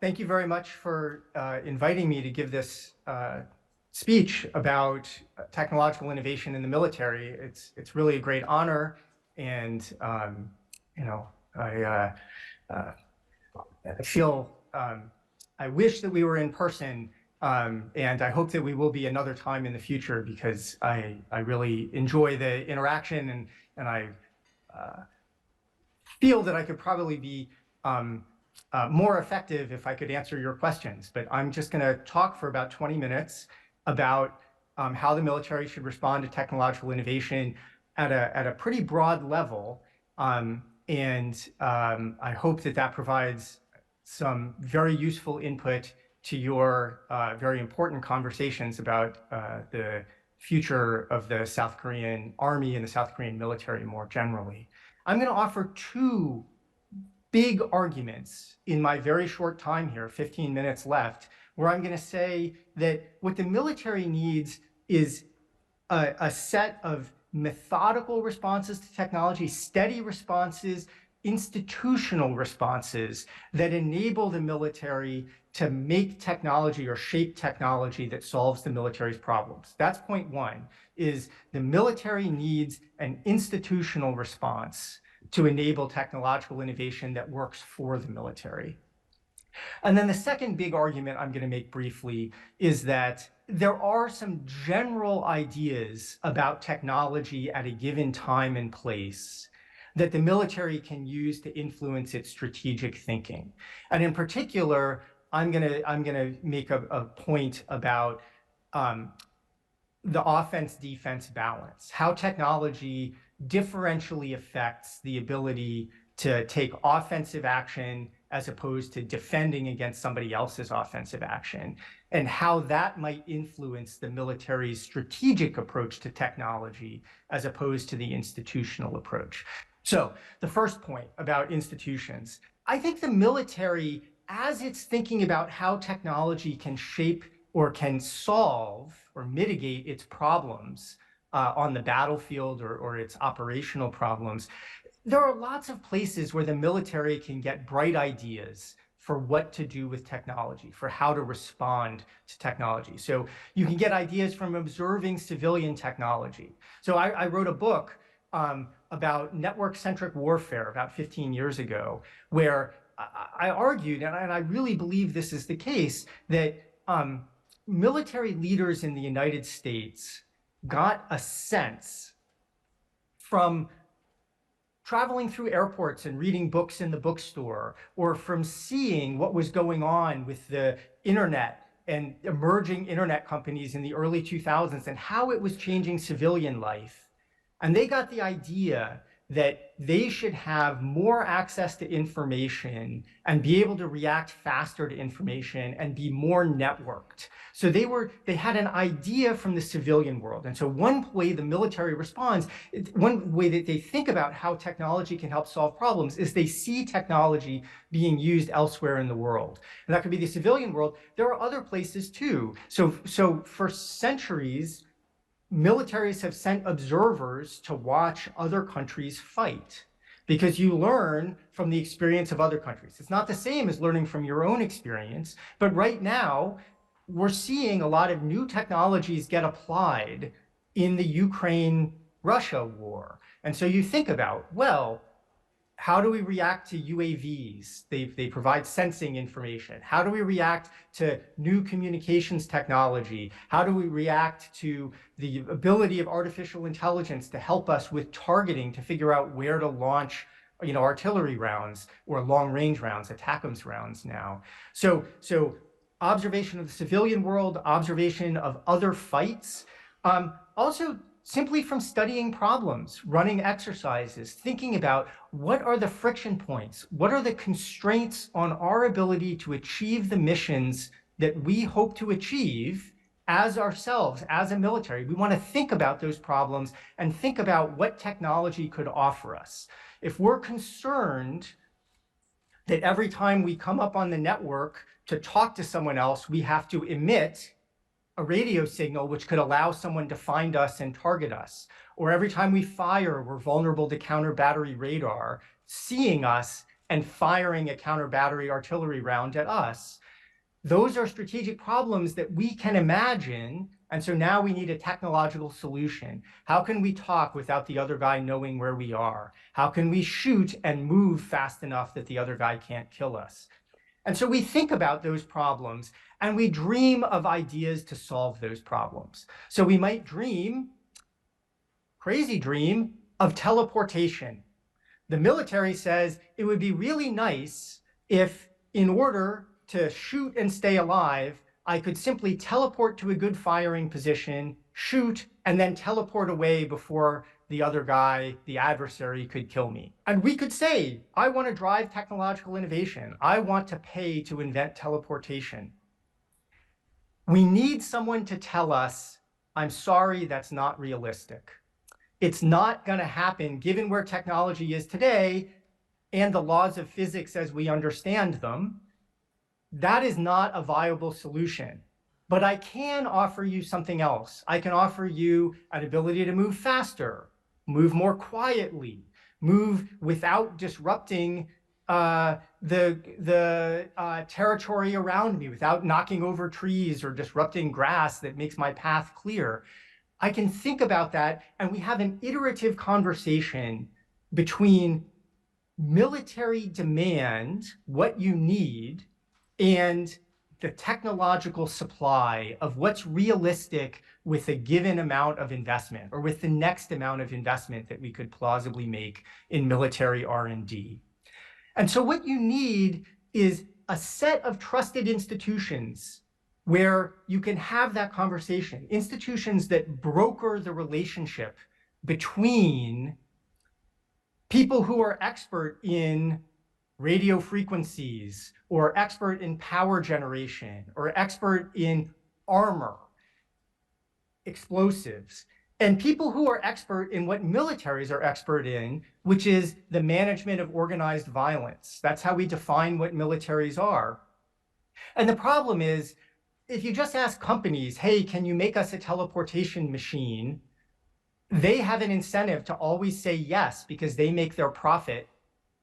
Thank you very much for inviting me to give this speech about technological innovation in the military. It's really a great honor, and I feel I wish that we were in person, and I hope that we will be another time in the future, because I really enjoy the interaction, and I feel that I could probably be more effective if I could answer your questions. But I'm just going to talk for about 20 minutes about how the military should respond to technological innovation at a pretty broad level. I hope that that provides some very useful input to your very important conversations about the future of the South Korean Army and the South Korean military more generally. I'm going to offer two big arguments in my very short time here, 15 minutes left, where I'm going to say that what the military needs is a set of methodical responses to technology, steady responses, institutional responses that enable the military to make technology or shape technology that solves the military's problems. That's point one, is the military needs an institutional response to enable technological innovation that works for the military. And then the second big argument I'm going to make briefly is that there are some general ideas about technology at a given time and place that the military can use to influence its strategic thinking. And in particular, I'm gonna make a point about the offense-defense balance, how technology differentially affects the ability to take offensive action as opposed to defending against somebody else's offensive action, and how that might influence the military's strategic approach to technology as opposed to the institutional approach. So the first point about institutions, I think the military, as it's thinking about how technology can shape or can solve or mitigate its problems on the battlefield or its operational problems, there are lots of places where the military can get bright ideas for what to do with technology, for how to respond to technology. So you can get ideas from observing civilian technology. So I wrote a book about network-centric warfare about 15 years ago, where I argued, and I really believe this is the case, that military leaders in the United States got a sense from traveling through airports and reading books in the bookstore, or from seeing what was going on with the internet and emerging internet companies in the early 2000s and how it was changing civilian life. And they got the idea that they should have more access to information and be able to react faster to information and be more networked. So they had an idea from the civilian world. And so one way the military responds, one way that they think about how technology can help solve problems, is they see technology being used elsewhere in the world. And that could be the civilian world. There are other places too. So for centuries, militaries have sent observers to watch other countries fight, because you learn from the experience of other countries. It's not the same as learning from your own experience, but right now we're seeing a lot of new technologies get applied in the Ukraine-Russia war. And so you think about, well, how do we react to UAVs? They provide sensing information. How do we react to new communications technology? How do we react to the ability of artificial intelligence to help us with targeting, to figure out where to launch, artillery rounds or long-range rounds, ATACMS rounds now? So observation of the civilian world, observation of other fights, also simply from studying problems, running exercises, thinking about what are the friction points, what are the constraints on our ability to achieve the missions that we hope to achieve as ourselves, as a military. We want to think about those problems and think about what technology could offer us. If we're concerned that every time we come up on the network to talk to someone else, we have to emit a radio signal which could allow someone to find us and target us, or every time we fire, we're vulnerable to counter battery radar seeing us and firing a counter battery artillery round at us. Those are strategic problems that we can imagine. And so now we need a technological solution. How can we talk without the other guy knowing where we are? How can we shoot and move fast enough that the other guy can't kill us? And so we think about those problems and we dream of ideas to solve those problems. So we might dream, crazy dream, of teleportation. The military says it would be really nice if, in order to shoot and stay alive, I could simply teleport to a good firing position, shoot, and then teleport away before the other guy, the adversary, could kill me. And we could say, I want to drive technological innovation. I want to pay to invent teleportation. We need someone to tell us, I'm sorry, that's not realistic. It's not going to happen given where technology is today and the laws of physics as we understand them. That is not a viable solution. But I can offer you something else. I can offer you an ability to move faster, move more quietly, move without disrupting the territory around me, without knocking over trees or disrupting grass that makes my path clear. I can think about that, and we have an iterative conversation between military demand, what you need, and the technological supply of what's realistic with a given amount of investment, or with the next amount of investment that we could plausibly make in military R&D. And so what you need is a set of trusted institutions where you can have that conversation, institutions that broker the relationship between people who are expert in radio frequencies, or expert in power generation, or expert in armor, explosives, and people who are expert in what militaries are expert in, which is the management of organized violence. That's how we define what militaries are. And the problem is, if you just ask companies, hey, can you make us a teleportation machine? They have an incentive to always say yes, because they make their profit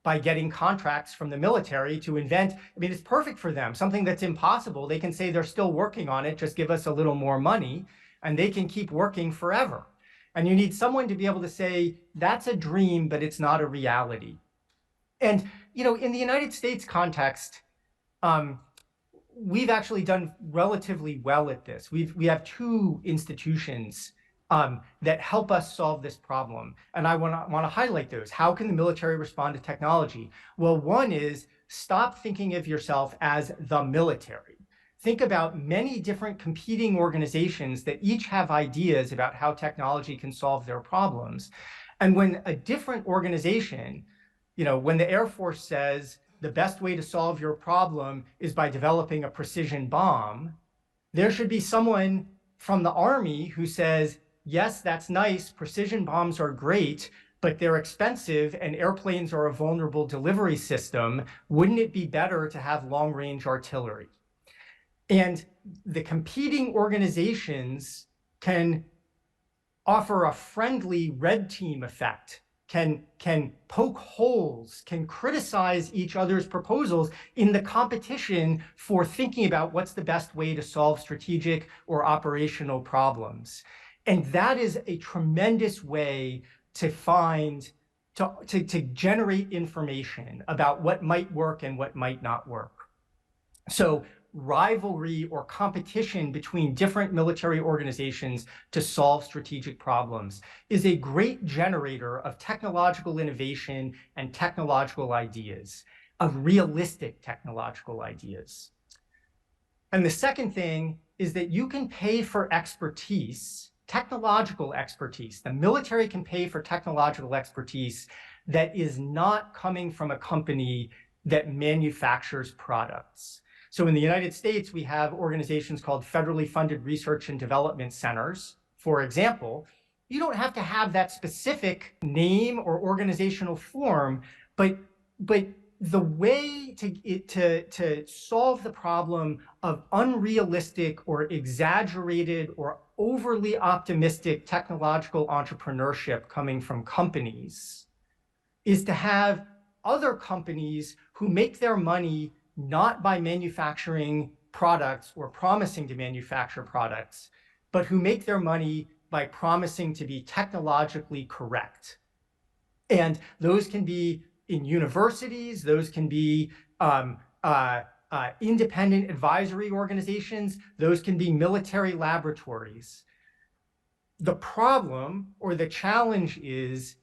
by getting contracts from the military to invent. I mean, it's perfect for them. Something that's impossible, they can say they're still working on it, just give us a little more money, and they can keep working forever. And you need someone to be able to say, that's a dream, but it's not a reality. And, in the United States context, we've actually done relatively well at this. We have two institutions that help us solve this problem. And I want to highlight those. How can the military respond to technology? Well, one is stop thinking of yourself as the military. Think about many different competing organizations that each have ideas about how technology can solve their problems. And when a different organization, when the Air Force says the best way to solve your problem is by developing a precision bomb, there should be someone from the Army who says, yes, that's nice, precision bombs are great, but they're expensive and airplanes are a vulnerable delivery system. Wouldn't it be better to have long-range artillery? And the competing organizations can offer a friendly red team effect, can poke holes, can criticize each other's proposals in the competition for thinking about what's the best way to solve strategic or operational problems. And that is a tremendous way to to generate information about what might work and what might not work. So rivalry or competition between different military organizations to solve strategic problems is a great generator of technological innovation and technological ideas, of realistic technological ideas. And the second thing is that you can pay for expertise, technological expertise. The military can pay for technological expertise that is not coming from a company that manufactures products. So in the United States, we have organizations called federally funded research and development centers. For example, you don't have to have that specific name or organizational form, but the way to solve the problem of unrealistic or exaggerated or overly optimistic technological entrepreneurship coming from companies is to have other companies who make their money not by manufacturing products or promising to manufacture products, but who make their money by promising to be technologically correct. And those can be in universities, those can be independent advisory organizations, those can be military laboratories. The problem or the challenge is,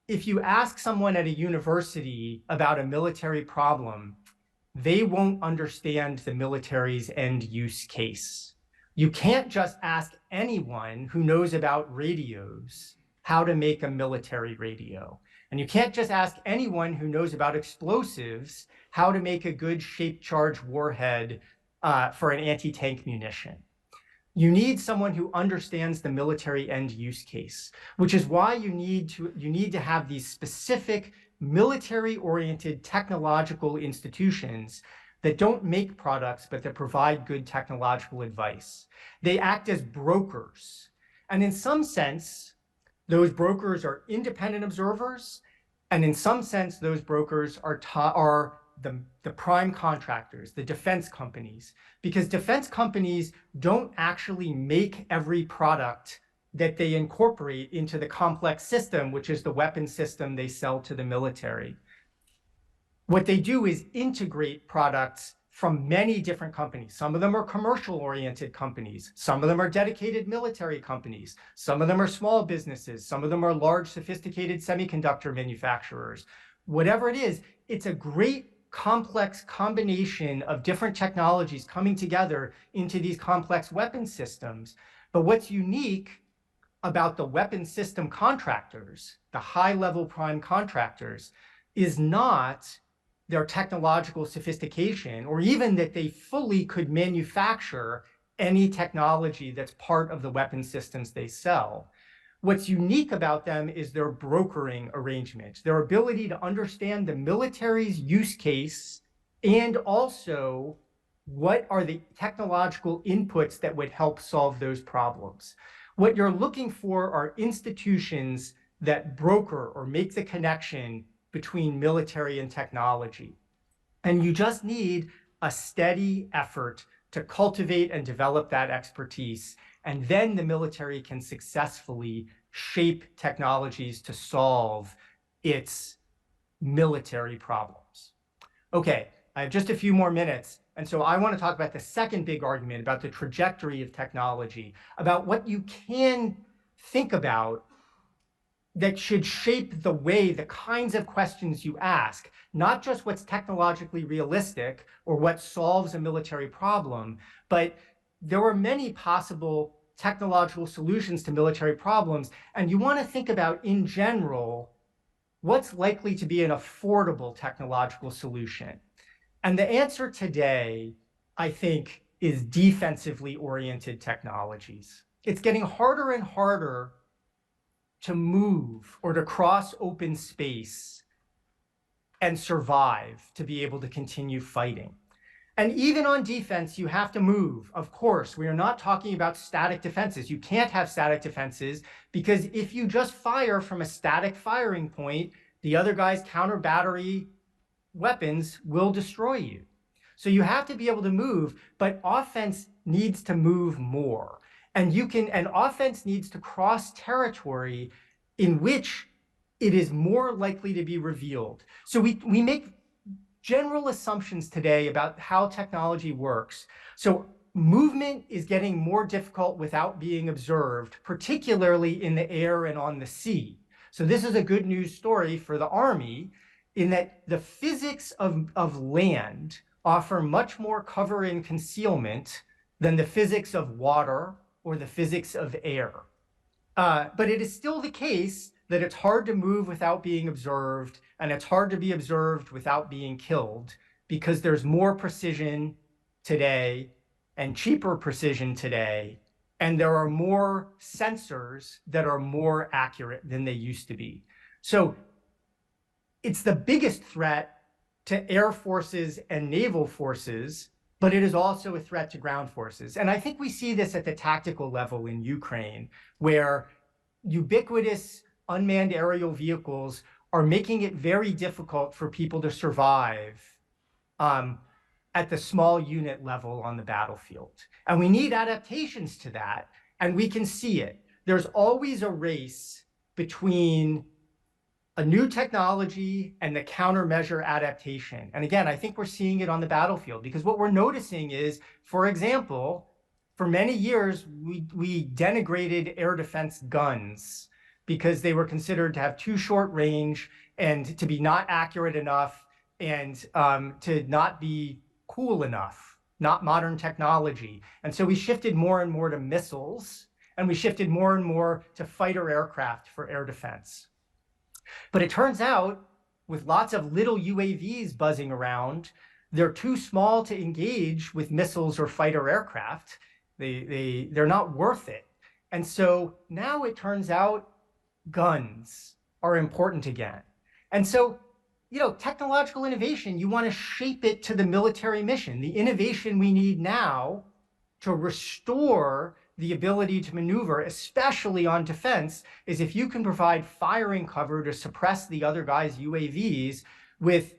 if you ask someone at a university about a military problem, they won't understand the military's end use case. You can't just ask anyone who knows about radios how to make a military radio. And you can't just ask anyone who knows about explosives how to make a good shaped charge warhead for an anti-tank munition. You need someone who understands the military end use case, which is why you need to have these specific military-oriented technological institutions that don't make products, but that provide good technological advice. They act as brokers. And in some sense, those brokers are independent observers. And in some sense, those brokers are the prime contractors, the defense companies, because defense companies don't actually make every product that they incorporate into the complex system, which is the weapon system they sell to the military. What they do is integrate products from many different companies. Some of them are commercial-oriented companies. Some of them are dedicated military companies. Some of them are small businesses. Some of them are large, sophisticated semiconductor manufacturers. Whatever it is, it's a great complex combination of different technologies coming together into these complex weapon systems. But what's unique about the weapon system contractors, the high-level prime contractors, is not their technological sophistication, or even that they fully could manufacture any technology that's part of the weapon systems they sell. What's unique about them is their brokering arrangements, their ability to understand the military's use case, and also what are the technological inputs that would help solve those problems. What you're looking for are institutions that broker or make the connection between military and technology. And you just need a steady effort to cultivate and develop that expertise. And then the military can successfully shape technologies to solve its military problems. Okay, I have just a few more minutes. And so I want to talk about the second big argument about the trajectory of technology, about what you can think about that should shape the way, the kinds of questions you ask, not just what's technologically realistic or what solves a military problem, but there are many possible technological solutions to military problems. And you want to think about, in general, what's likely to be an affordable technological solution. And the answer today, I think, is defensively oriented technologies. It's getting harder and harder to move or to cross open space and survive to be able to continue fighting. And even on defense, you have to move. Of course, we are not talking about static defenses. You can't have static defenses, because if you just fire from a static firing point, the other guy's counter battery weapons will destroy you. So you have to be able to move, but offense needs to move more. And offense needs to cross territory in which it is more likely to be revealed. So we make general assumptions today about how technology works. So movement is getting more difficult without being observed, particularly in the air and on the sea. So this is a good news story for the Army, in that the physics of land offer much more cover and concealment than the physics of water or the physics of air. But it is still the case that it's hard to move without being observed, and it's hard to be observed without being killed, because there's more precision today and cheaper precision today, and there are more sensors that are more accurate than they used to be. So it's the biggest threat to air forces and naval forces, but it is also a threat to ground forces. And I think we see this at the tactical level in Ukraine, where ubiquitous unmanned aerial vehicles are making it very difficult for people to survive at the small unit level on the battlefield. And we need adaptations to that, and we can see it. There's always a race between a new technology and the countermeasure adaptation. And again, I think we're seeing it on the battlefield, because what we're noticing is, for example, for many years, we denigrated air defense guns because they were considered to have too short range and to be not accurate enough and to not be cool enough, not modern technology. And so we shifted more and more to missiles, and we shifted more and more to fighter aircraft for air defense. But it turns out, with lots of little UAVs buzzing around, they're too small to engage with missiles or fighter aircraft. They're not worth it. And so now it turns out guns are important again. And so, technological innovation, you want to shape it to the military mission. The innovation we need now to restore the ability to maneuver, especially on defense, is if you can provide firing cover to suppress the other guy's UAVs with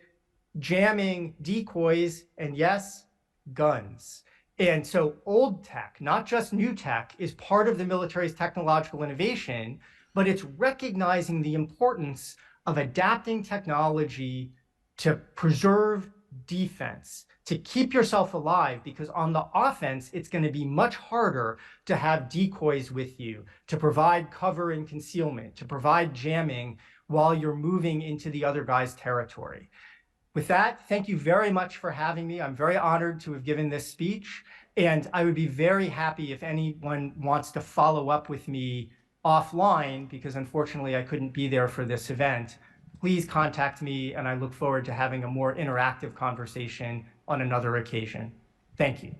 jamming decoys and, yes, guns. And so old tech, not just new tech, is part of the military's technological innovation, but it's recognizing the importance of adapting technology to preserve defense, to keep yourself alive, because on the offense, it's going to be much harder to have decoys with you, to provide cover and concealment, to provide jamming while you're moving into the other guy's territory. With that, thank you very much for having me. I'm very honored to have given this speech, and I would be very happy if anyone wants to follow up with me offline, because unfortunately I couldn't be there for this event. Please contact me, and I look forward to having a more interactive conversation on another occasion. Thank you.